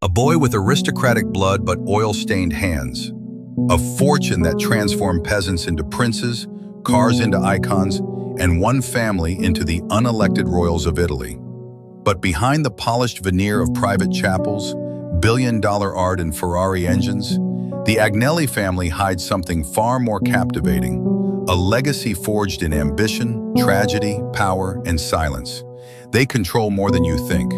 A boy with aristocratic blood but oil-stained hands. A fortune that transformed peasants into princes, cars into icons, and one family into the unelected royals of Italy. But behind the polished veneer of private chapels, billion-dollar art and Ferrari engines, the Agnelli family hides something far more captivating, a legacy forged in ambition, tragedy, power, and silence. They control more than you think.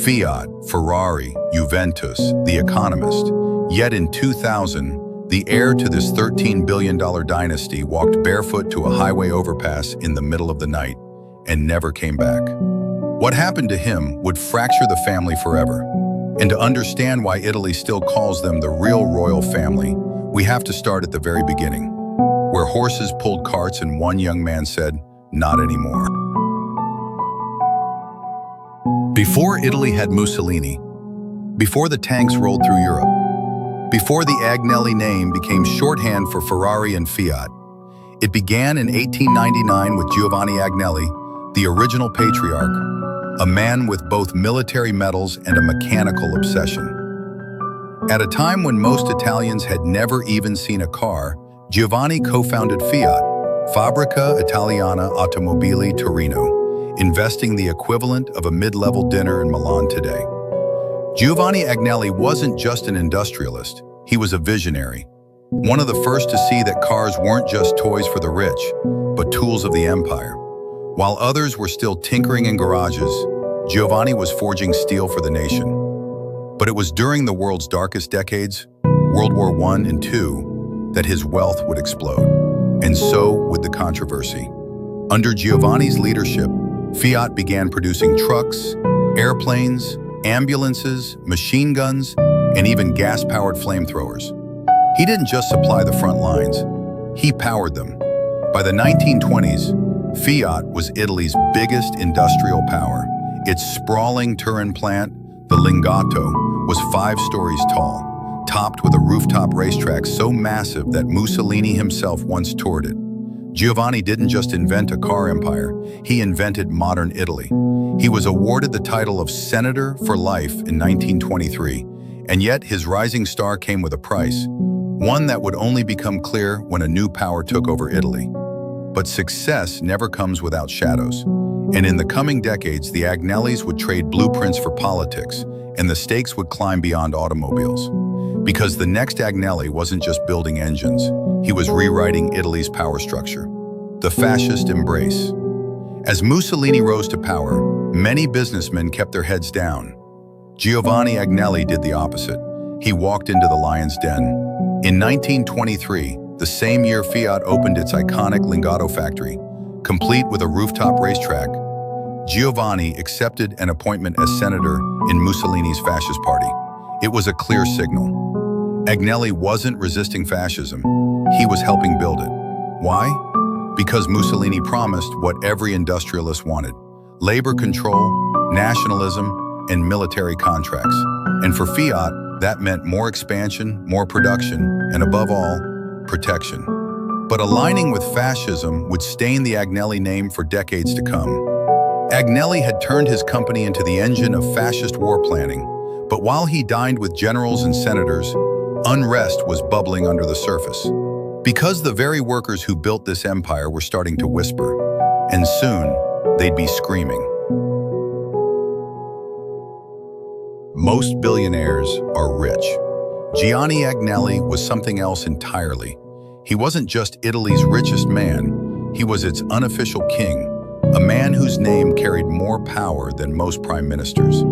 Fiat, Ferrari, Juventus, The Economist. Yet in 2000, the heir to this $13 billion dynasty walked barefoot to a highway overpass in the middle of the night and never came back. What happened to him would fracture the family forever. And to understand why Italy still calls them the real royal family, we have to start at the very beginning, where horses pulled carts and one young man said, "Not anymore." Before Italy had Mussolini, before the tanks rolled through Europe, before the Agnelli name became shorthand for Ferrari and Fiat, it began in 1899 with Giovanni Agnelli, the original patriarch, a man with both military medals and a mechanical obsession. At a time when most Italians had never even seen a car, Giovanni co-founded Fiat, Fabbrica Italiana Automobili Torino, investing the equivalent of a mid-level dinner in Milan today. Giovanni Agnelli wasn't just an industrialist, he was a visionary. One of the first to see that cars weren't just toys for the rich, but tools of the empire. While others were still tinkering in garages, Giovanni was forging steel for the nation. But it was during the world's darkest decades, World War I and II, that his wealth would explode. And so would the controversy. Under Giovanni's leadership, Fiat began producing trucks, airplanes, ambulances, machine guns, and even gas-powered flamethrowers. He didn't just supply the front lines, he powered them. By the 1920s, Fiat was Italy's biggest industrial power. Its sprawling Turin plant, the Lingotto, was 5 stories tall, topped with a rooftop racetrack so massive that Mussolini himself once toured it. Giovanni didn't just invent a car empire, he invented modern Italy. He was awarded the title of Senator for Life in 1923, and yet his rising star came with a price, one that would only become clear when a new power took over Italy. But success never comes without shadows. And in the coming decades, the Agnellis would trade blueprints for politics, and the stakes would climb beyond automobiles. Because the next Agnelli wasn't just building engines, he was rewriting Italy's power structure. The fascist embrace. As Mussolini rose to power, many businessmen kept their heads down. Giovanni Agnelli did the opposite. He walked into the lion's den. In 1923, the same year Fiat opened its iconic Lingotto factory, complete with a rooftop racetrack, Giovanni accepted an appointment as senator in Mussolini's fascist party. It was a clear signal. Agnelli wasn't resisting fascism, he was helping build it. Why? Because Mussolini promised what every industrialist wanted: labor control, nationalism, and military contracts. And for Fiat, that meant more expansion, more production, and above all, protection. But aligning with fascism would stain the Agnelli name for decades to come. Agnelli had turned his company into the engine of fascist war planning, but while he dined with generals and senators, unrest was bubbling under the surface. Because the very workers who built this empire were starting to whisper, and soon they'd be screaming. Most billionaires are rich. Giovanni Agnelli was something else entirely. He wasn't just Italy's richest man, he was its unofficial king, a man whose name carried more power than most prime ministers.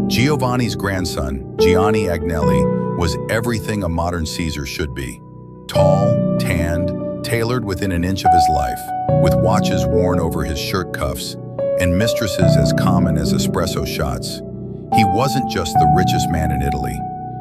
Giovanni's grandson, Giovanni Agnelli, was everything a modern Caesar should be. Tall, tanned, tailored within an inch of his life, with watches worn over his shirt cuffs, and mistresses as common as espresso shots. He wasn't just the richest man in Italy,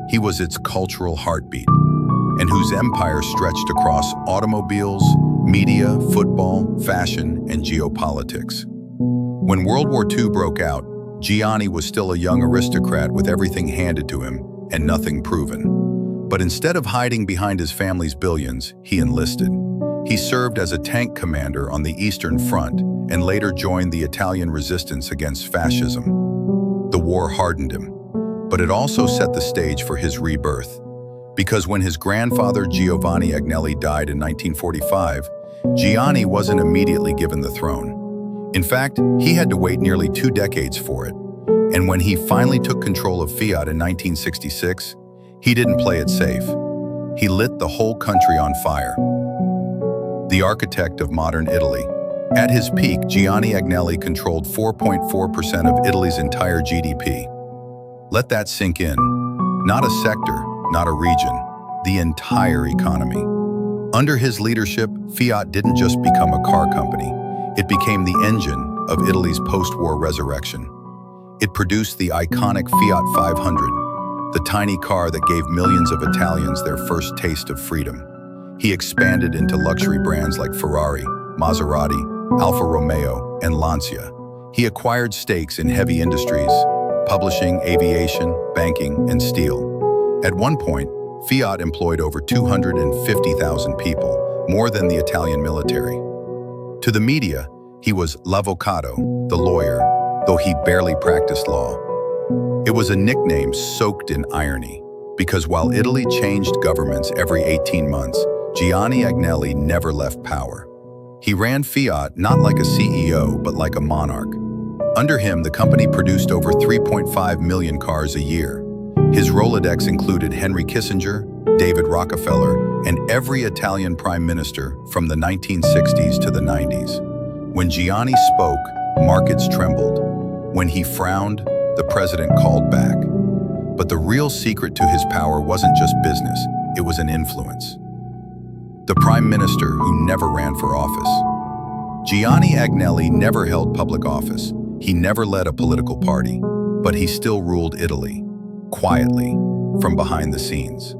he was its cultural heartbeat, and whose empire stretched across automobiles, media, football, fashion, and geopolitics. When World War II broke out, Giovanni was still a young aristocrat with everything handed to him and nothing proven. But instead of hiding behind his family's billions, he enlisted. He served as a tank commander on the Eastern Front and later joined the Italian resistance against fascism. The war hardened him. but it also set the stage for his rebirth. Because when his grandfather Giovanni Agnelli died in 1945, Gianni wasn't immediately given the throne. In fact, he had to wait nearly 2 decades for it. And when he finally took control of Fiat in 1966, he didn't play it safe. He lit the whole country on fire. The architect of modern Italy. At his peak, Giovanni Agnelli controlled 4.4% of Italy's entire GDP. Let that sink in. Not a sector, not a region, the entire economy. Under his leadership, Fiat didn't just become a car company. It became the engine of Italy's post-war resurrection. It produced the iconic Fiat 500, the tiny car that gave millions of Italians their first taste of freedom. He expanded into luxury brands like Ferrari, Maserati, Alfa Romeo, and Lancia. He acquired stakes in heavy industries, publishing, aviation, banking, and steel. At one point, Fiat employed over 250,000 people, more than the Italian military. To the media, he was l'avvocato, the lawyer, though he barely practiced law. It was a nickname soaked in irony, because while Italy changed governments every 18 months, Giovanni Agnelli never left power. He ran Fiat not like a CEO, but like a monarch. Under him, the company produced over 3.5 million cars a year. His Rolodex included Henry Kissinger, David Rockefeller, and every Italian prime minister from the 1960s to the 90s. When Gianni spoke, markets trembled. When he frowned, the president called back. But the real secret to his power wasn't just business, it was an influence. The prime minister who never ran for office. Giovanni Agnelli never held public office. He never led a political party, but he still ruled Italy, quietly, from behind the scenes.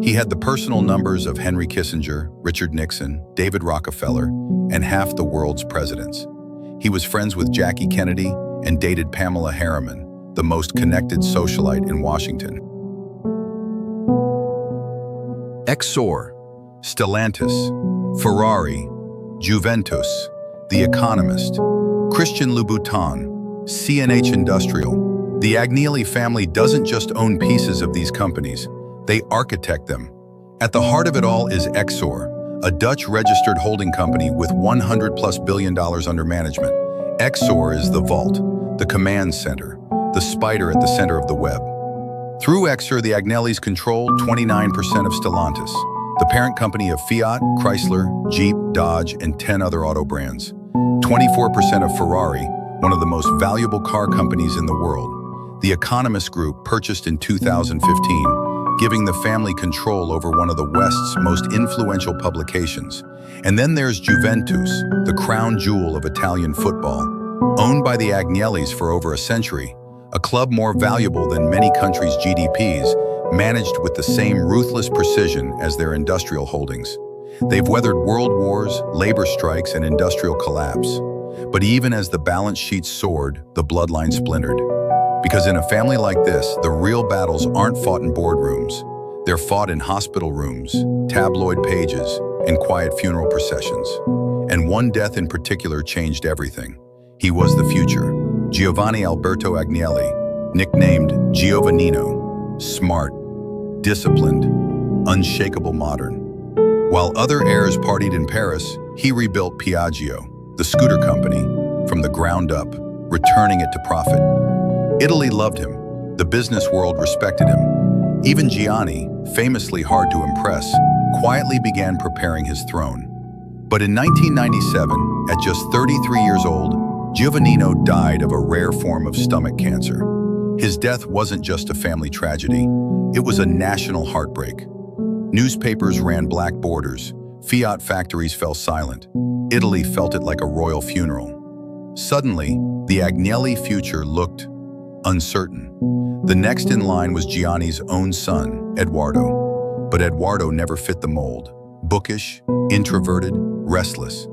He had the personal numbers of Henry Kissinger, Richard Nixon, David Rockefeller, and half the world's presidents. He was friends with Jackie Kennedy and dated Pamela Harriman, the most connected socialite in Washington. Exor, Stellantis, Ferrari, Juventus, The Economist, Christian Louboutin, C&H Industrial. The Agnelli family doesn't just own pieces of these companies, they architect them. At the heart of it all is Exor, a Dutch-registered holding company with $100+ billion under management. Exor is the vault, the command center, the spider at the center of the web. Through Exor, the Agnellis control 29% of Stellantis, the parent company of Fiat, Chrysler, Jeep, Dodge, and 10 other auto brands. 24% of Ferrari, one of the most valuable car companies in the world. The Economist Group purchased in 2015, giving the family control over one of the West's most influential publications. And then there's Juventus, the crown jewel of Italian football, owned by the Agnellis for over a century, a club more valuable than many countries' GDPs, managed with the same ruthless precision as their industrial holdings. They've weathered world wars, labor strikes, and industrial collapse. But even as the balance sheet soared, the bloodline splintered. Because in a family like this, the real battles aren't fought in boardrooms. They're fought in hospital rooms, tabloid pages, and quiet funeral processions. And one death in particular changed everything. He was the future. Giovanni Alberto Agnelli, nicknamed Giovannino, smart, disciplined, unshakable modern. While other heirs partied in Paris, he rebuilt Piaggio, the scooter company, from the ground up, returning it to profit. Italy loved him. The business world respected him. Even Gianni, famously hard to impress, quietly began preparing his throne. But in 1997, at just 33 years old, Giovannino died of a rare form of stomach cancer. His death wasn't just a family tragedy, it was a national heartbreak. Newspapers ran black borders, Fiat factories fell silent. Italy felt it like a royal funeral. Suddenly, the Agnelli future looked uncertain. The next in line was Gianni's own son, Edoardo. But Edoardo never fit the mold. Bookish, introverted, restless.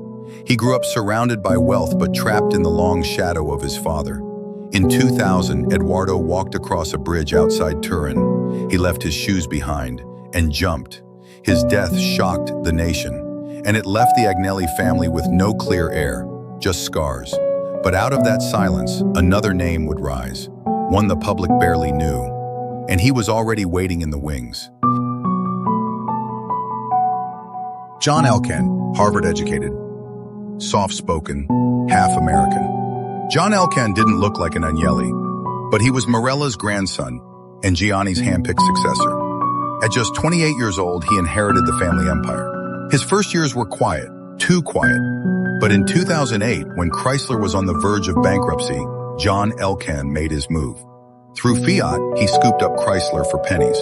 He grew up surrounded by wealth but trapped in the long shadow of his father. In 2000, Edoardo walked across a bridge outside Turin. He left his shoes behind and jumped. His death shocked the nation, and it left the Agnelli family with no clear heir, just scars. But out of that silence, another name would rise, one the public barely knew. and he was already waiting in the wings. John Elkann, Harvard-educated, soft-spoken, half American. John Elkann didn't look like an Agnelli, but he was Morella's grandson and Gianni's handpicked successor. At just 28 years old, he inherited the family empire. His first years were quiet, too quiet. But in 2008, when Chrysler was on the verge of bankruptcy, John Elkann made his move. Through Fiat, he scooped up Chrysler for pennies.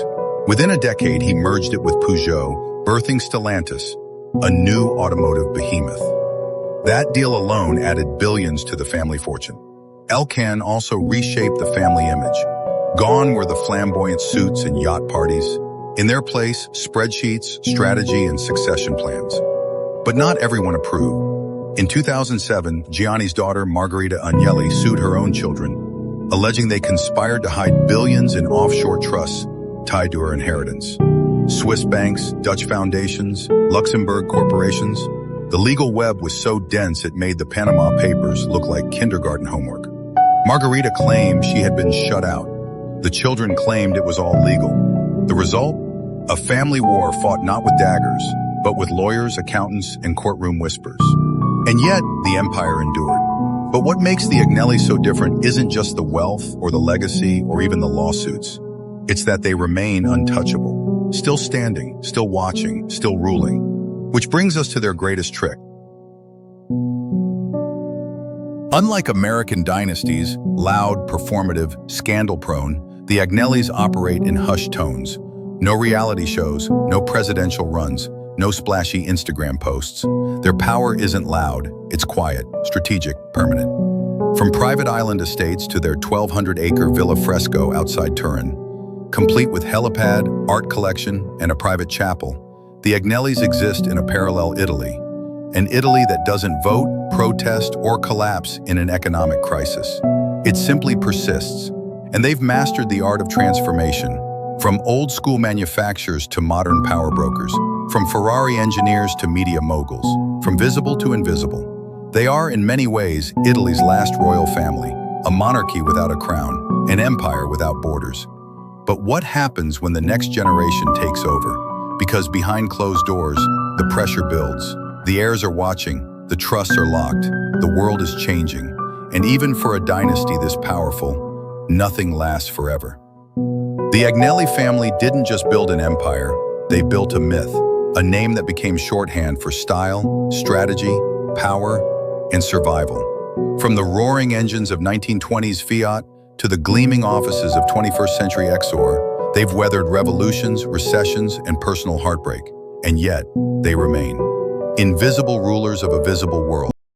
Within a decade, he merged it with Peugeot, birthing Stellantis, a new automotive behemoth. That deal alone added billions to the family fortune. Elkann also reshaped the family image. Gone were the flamboyant suits and yacht parties. In their place, spreadsheets, strategy, and succession plans. But not everyone approved. In 2007, Gianni's daughter, Margherita Agnelli, sued her own children, alleging they conspired to hide billions in offshore trusts tied to her inheritance. Swiss banks, Dutch foundations, Luxembourg corporations. The legal web was so dense it made the Panama Papers look like kindergarten homework. Margherita claimed she had been shut out. The children claimed it was all legal. The result? A family war fought not with daggers, but with lawyers, accountants, and courtroom whispers. And yet, the empire endured. But what makes the Agnelli so different isn't just the wealth or the legacy or even the lawsuits. It's that they remain untouchable, still standing, still watching, still ruling. Which brings us to their greatest trick. Unlike American dynasties, loud, performative, scandal-prone, the Agnellis operate in hushed tones. No reality shows, no presidential runs, no splashy Instagram posts. Their power isn't loud, it's quiet, strategic, permanent. From private island estates to their 1,200-acre Villa Fresco outside Turin, complete with helipad, art collection, and a private chapel, the Agnellis exist in a parallel Italy, an Italy that doesn't vote, protest, or collapse in an economic crisis. It simply persists, and they've mastered the art of transformation, from old-school manufacturers to modern power brokers, from Ferrari engineers to media moguls, from visible to invisible. They are, in many ways, Italy's last royal family, a monarchy without a crown, an empire without borders. But what happens when the next generation takes over? Because behind closed doors, the pressure builds. The heirs are watching, the trusts are locked, the world is changing. And even for a dynasty this powerful, nothing lasts forever. The Agnelli family didn't just build an empire, they built a myth, a name that became shorthand for style, strategy, power, and survival. From the roaring engines of 1920s Fiat to the gleaming offices of 21st century Exor, they've weathered revolutions, recessions, and personal heartbreak, and yet they remain invisible rulers of a visible world.